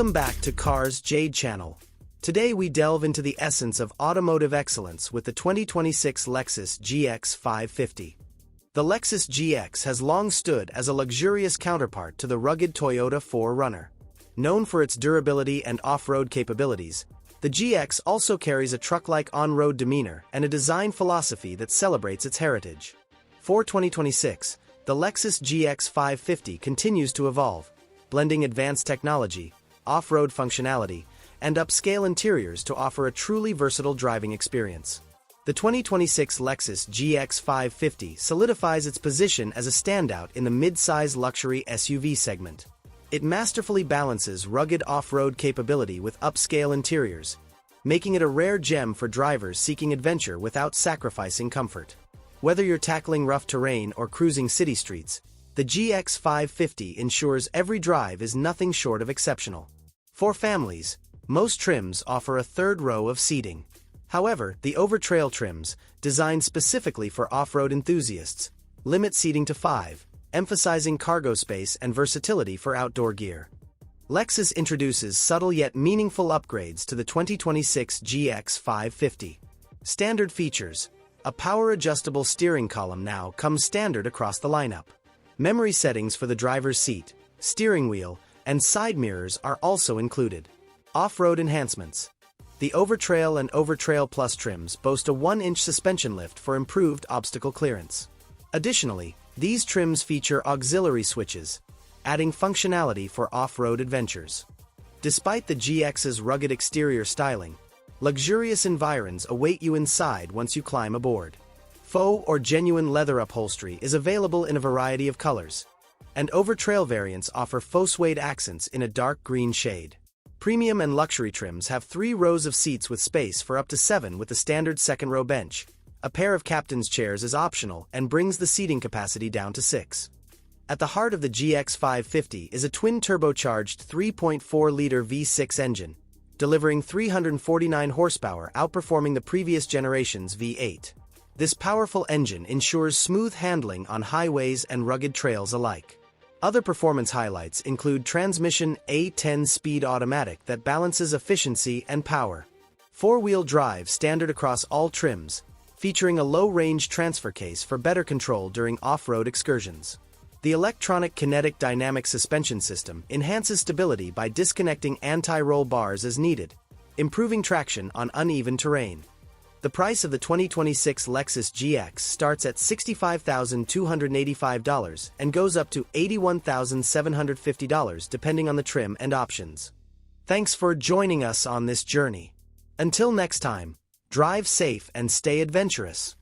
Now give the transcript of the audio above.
Welcome back to Cars Jade Channel. Today we delve into the essence of automotive excellence with the 2026 Lexus GX 550. The Lexus GX has long stood as a luxurious counterpart to the rugged Toyota 4Runner. Known for its durability and off-road capabilities, the GX also carries a truck-like on-road demeanor and a design philosophy that celebrates its heritage. For 2026, the Lexus GX 550 continues to evolve, blending advanced technology, off-road functionality, and upscale interiors to offer a truly versatile driving experience. The 2026 Lexus GX 550 solidifies its position as a standout in the mid-size luxury SUV segment. It masterfully balances rugged off-road capability with upscale interiors, making it a rare gem for drivers seeking adventure without sacrificing comfort. Whether you're tackling rough terrain or cruising city streets, the GX 550 ensures every drive is nothing short of exceptional. For families, most trims offer a third row of seating. However, the over-trail trims, designed specifically for off-road enthusiasts, limit seating to 5, emphasizing cargo space and versatility for outdoor gear. Lexus introduces subtle yet meaningful upgrades to the 2026 GX 550. Standard features: a power-adjustable steering column now comes standard across the lineup. Memory settings for the driver's seat, steering wheel, and side mirrors are also included. Off-road enhancements. The Overtrail and Overtrail Plus trims boast a 1-inch suspension lift for improved obstacle clearance. Additionally, these trims feature auxiliary switches, adding functionality for off-road adventures. Despite the GX's rugged exterior styling, luxurious environs await you inside once you climb aboard. Faux or genuine leather upholstery is available in a variety of colors, and Overtrail variants offer faux suede accents in a dark green shade. Premium and luxury trims have 3 rows of seats with space for up to 7 with the standard second-row bench. A pair of captain's chairs is optional and brings the seating capacity down to 6. At the heart of the GX 550 is a twin-turbocharged 3.4-liter V6 engine, delivering 349 horsepower, outperforming the previous generation's V8. This powerful engine ensures smooth handling on highways and rugged trails alike. Other performance highlights include transmission A10-speed automatic that balances efficiency and power. 4-wheel drive standard across all trims, featuring a low-range transfer case for better control during off-road excursions. The electronic kinetic dynamic suspension system enhances stability by disconnecting anti-roll bars as needed, improving traction on uneven terrain. The price of the 2026 Lexus GX starts at $65,285 and goes up to $81,750 depending on the trim and options. Thanks for joining us on this journey. Until next time, drive safe and stay adventurous.